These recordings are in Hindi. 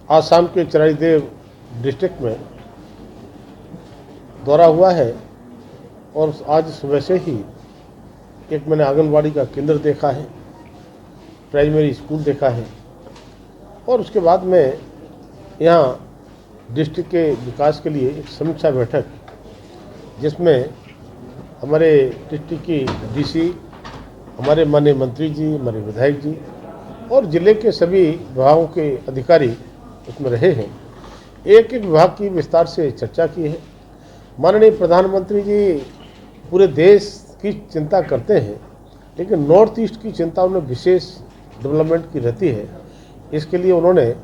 आसाम के चराईदेव डिस्ट्रिक्ट में दौरा हुआ है और आज सुबह से ही एक मैंने आंगनबाड़ी का केंद्र देखा है, प्राइमरी स्कूल देखा है और उसके बाद में यहाँ डिस्ट्रिक्ट के विकास के लिए एक समीक्षा बैठक जिसमें हमारे डिस्ट्रिक्ट की डीसी, हमारे माननीय मंत्री जी, हमारे विधायक जी और ज़िले के सभी विभागों के अधिकारी उसमें रहे हैं। एक एक विभाग की विस्तार से चर्चा की है। माननीय प्रधानमंत्री जी पूरे देश की चिंता करते हैं, लेकिन नॉर्थ ईस्ट की चिंता उन्हें विशेष डेवलपमेंट की रहती है। इसके लिए उन्होंने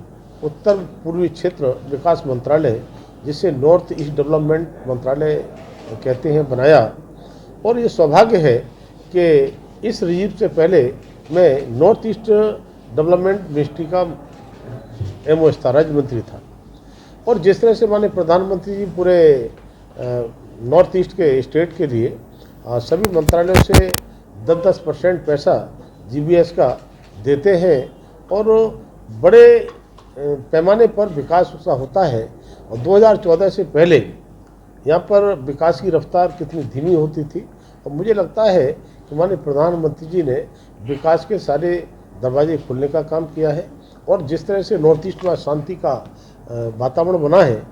उत्तर पूर्वी क्षेत्र विकास मंत्रालय, जिसे नॉर्थ ईस्ट डेवलपमेंट मंत्रालय कहते हैं, बनाया। और ये सौभाग्य है कि इस रिजीव से पहले मैं नॉर्थ ईस्ट डेवलपमेंट मिनिस्ट्री का एमओ राज्य मंत्री था और जिस तरह से माननीय प्रधानमंत्री जी पूरे नॉर्थ ईस्ट के स्टेट के लिए सभी मंत्रालयों से 10% पैसा जीबीएस का देते हैं और बड़े पैमाने पर विकास उसका होता है। और 2014 से पहले यहाँ पर विकास की रफ्तार कितनी धीमी होती थी और मुझे लगता है कि माननीय प्रधानमंत्री जी ने विकास के सारे दरवाजे खोलने का काम किया है और जिस तरह से नॉर्थ ईस्ट में शांति का वातावरण बना है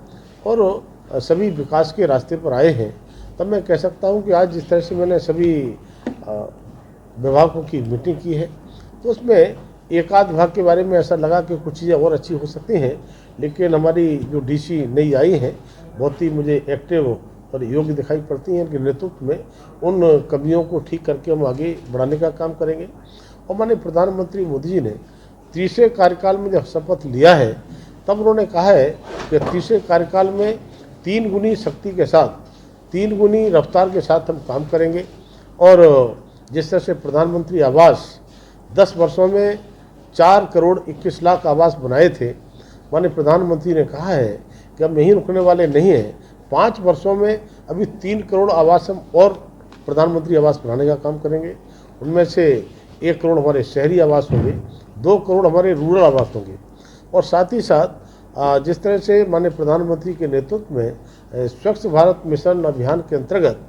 और सभी विकास के रास्ते पर आए हैं, तब मैं कह सकता हूँ कि आज जिस तरह से मैंने सभी विभागों की मीटिंग की है तो उसमें एक आध विभाग के बारे में ऐसा लगा कि कुछ चीज़ें और अच्छी हो सकती हैं, लेकिन हमारी जो डीसी नई आई हैं बहुत ही मुझे एक्टिव और योग्य दिखाई पड़ती हैं कि नेतृत्व में उन कमियों को ठीक करके हम आगे बढ़ाने का काम करेंगे। और माननीय प्रधानमंत्री मोदी जी ने तीसरे कार्यकाल में जब शपथ लिया है तब उन्होंने कहा है कि तीसरे कार्यकाल में 3 गुनी शक्ति के साथ, 3 गुनी रफ्तार के साथ हम काम करेंगे। और जिस तरह से प्रधानमंत्री आवास 10 वर्षों में 4 करोड़ 21 लाख आवास बनाए थे, माननीय प्रधानमंत्री ने कहा है कि हम यहीं रुकने वाले नहीं हैं, 5 वर्षों में अभी 3 करोड़ आवास हम और प्रधानमंत्री आवास बनाने का काम करेंगे। उनमें से 1 करोड़ हमारे शहरी आवास होंगे, 2 करोड़ हमारे रूरल आवास होंगे। और साथ ही साथ जिस तरह से माननीय प्रधानमंत्री के नेतृत्व में स्वच्छ भारत मिशन अभियान के अंतर्गत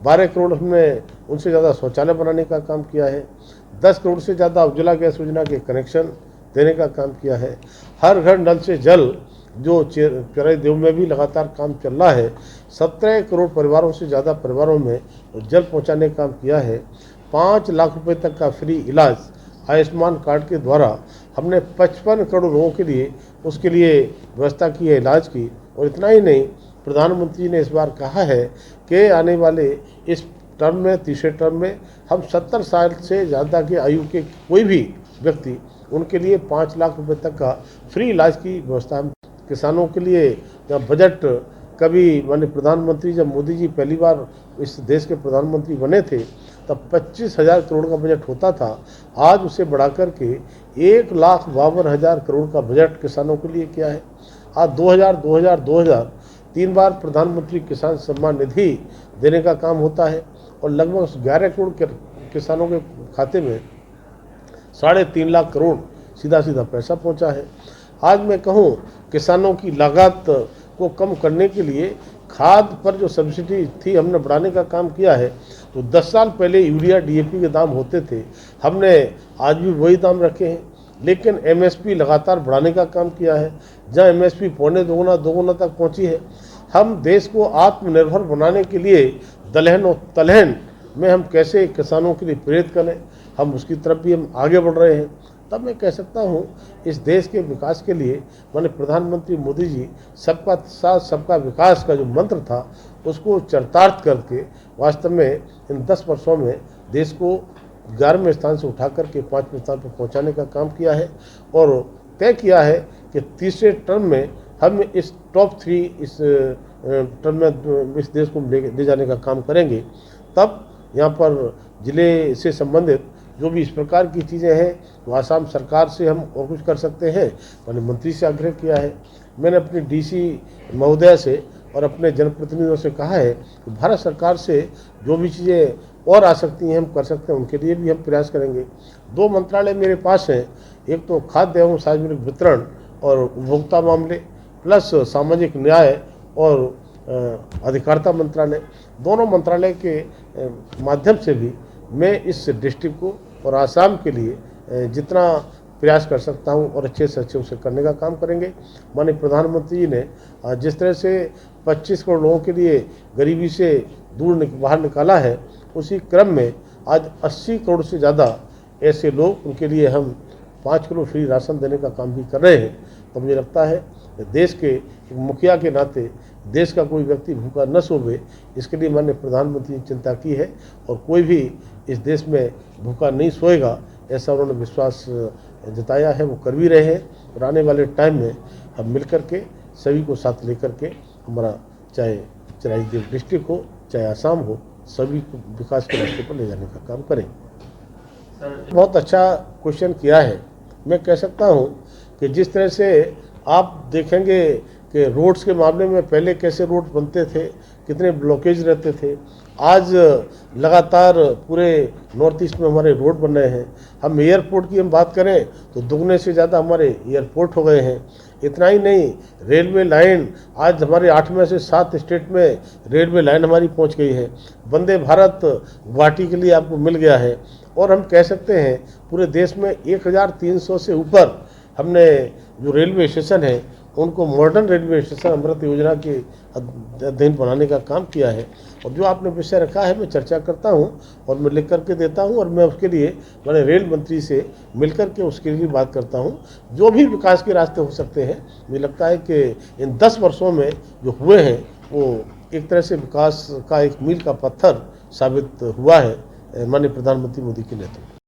12 करोड़ हमने उनसे ज़्यादा शौचालय बनाने का काम किया है, 10 करोड़ से ज़्यादा उज्ज्वला गैस योजना के कनेक्शन देने का काम किया है, हर घर नल से जल जो चराईदेव में भी लगातार काम चल रहा है, 17 करोड़ परिवारों से ज़्यादा परिवारों में जल पहुंचाने का काम किया है, 5 लाख रुपए तक का फ्री इलाज आयुष्मान कार्ड के द्वारा हमने 55 करोड़ लोगों के लिए उसके लिए व्यवस्था की है इलाज की। और इतना ही नहीं, प्रधानमंत्री ने इस बार कहा है कि आने वाले इस टर्म में, तीसरे टर्म में हम 70 साल से ज़्यादा के आयु के कोई भी व्यक्ति, उनके लिए 5 लाख रुपए तक का फ्री इलाज की व्यवस्था हम किसानों के लिए। जब बजट कभी माननीय प्रधानमंत्री, जब मोदी जी पहली बार इस देश के प्रधानमंत्री बने थे तब 25,000 करोड़ का बजट होता था, आज उसे बढ़ाकर के 1,52,000 करोड़ का बजट किसानों के लिए किया है। आज 2000 3 बार प्रधानमंत्री किसान सम्मान निधि देने का काम होता है और लगभग 11 करोड़ के किसानों के खाते में 3.5 लाख करोड़ सीधा सीधा पैसा पहुंचा है। आज मैं कहूं, किसानों की लागत को कम करने के लिए खाद पर जो सब्सिडी थी हमने बढ़ाने का काम किया है। तो 10 साल पहले यूरिया डीएपी के दाम होते थे, हमने आज भी वही दाम रखे हैं, लेकिन एमएसपी लगातार बढ़ाने का काम किया है। जहाँ एमएसपी पौने दोगुना तक पहुंची है। हम देश को आत्मनिर्भर बनाने के लिए दलहन और तलहन में हम कैसे किसानों के लिए प्रेरित करें, हम उसकी तरफ भी हम आगे बढ़ रहे हैं। तब मैं कह सकता हूँ इस देश के विकास के लिए माननीय प्रधानमंत्री मोदी जी सबका साथ सबका विकास का जो मंत्र था उसको चरितार्थ करके वास्तव में इन 10 वर्षों में देश को 11वें स्थान से उठा करके 5वें स्थान पर पहुंचाने का काम किया है और तय किया है कि तीसरे टर्म में हम इस टॉप 3 इस टर्म में इस देश को ले जाने का काम करेंगे। तब यहाँ पर ज़िले से संबंधित जो भी इस प्रकार की चीज़ें हैं तो आसाम सरकार से हम और कुछ कर सकते हैं, मैंने मंत्री से आग्रह किया है। मैंने अपने डीसी महोदय से और अपने जनप्रतिनिधियों से कहा है कि भारत सरकार से जो भी चीज़ें और आ सकती हैं हम कर सकते हैं, उनके लिए भी हम प्रयास करेंगे। 2 मंत्रालय मेरे पास हैं, एक तो खाद्य एवं सार्वजनिक वितरण और उपभोक्ता मामले प्लस सामाजिक न्याय और अधिकारिता मंत्रालय, दोनों मंत्रालय के माध्यम से भी मैं इस डिस्ट्रिक्ट को और आसाम के लिए जितना प्रयास कर सकता हूं और अच्छे से अच्छे उसे करने का काम करेंगे। माननीय प्रधानमंत्री जी ने जिस तरह से 25 करोड़ लोगों के लिए गरीबी से दूर बाहर निकाला है, उसी क्रम में आज 80 करोड़ से ज़्यादा ऐसे लोग, उनके लिए हम 5 किलो फ्री राशन देने का काम भी कर रहे हैं। तो मुझे लगता है कि देश के एक मुखिया के नाते देश का कोई व्यक्ति भूखा न सोवे, इसके लिए माननीय प्रधानमंत्री ने चिंता की है और कोई भी इस देश में भूखा नहीं सोएगा, ऐसा उन्होंने विश्वास जताया है, वो कर भी रहे हैं। और आने वाले टाइम में हम मिलकर के सभी को साथ लेकर के हमारा चाहे चिराईदेव डिस्ट्रिक्ट हो चाहे आसाम हो, सभी को विकास के रास्ते पर ले जाने का काम करें। बहुत अच्छा क्वेश्चन किया है। मैं कह सकता हूं कि जिस तरह से आप देखेंगे कि रोड्स के मामले में पहले कैसे रोड बनते थे, कितने ब्लॉकेज रहते थे, आज लगातार पूरे नॉर्थ ईस्ट में हमारे रोड बन रहे हैं। हम एयरपोर्ट की बात करें तो दुगने से ज़्यादा हमारे एयरपोर्ट हो गए हैं। इतना ही नहीं, रेलवे लाइन आज हमारे 8 में से 7 स्टेट में रेलवे लाइन हमारी पहुंच गई है। वंदे भारत गुवाहाटी के लिए आपको मिल गया है। और हम कह सकते हैं पूरे देश में 1300 से ऊपर हमने जो रेलवे स्टेशन है उनको मॉडर्न रेलवे स्टेशन अमृत योजना के अधीन बनाने का काम किया है। और जो आपने विषय रखा है मैं चर्चा करता हूं और मैं लिख करके देता हूं और मैं उसके लिए मैंने रेल मंत्री से मिलकर के उसके लिए बात करता हूं। जो भी विकास के रास्ते हो सकते हैं, मुझे लगता है कि इन 10 वर्षों में जो हुए हैं वो एक तरह से विकास का एक मील का पत्थर साबित हुआ है माननीय प्रधानमंत्री मोदी के नेतृत्व।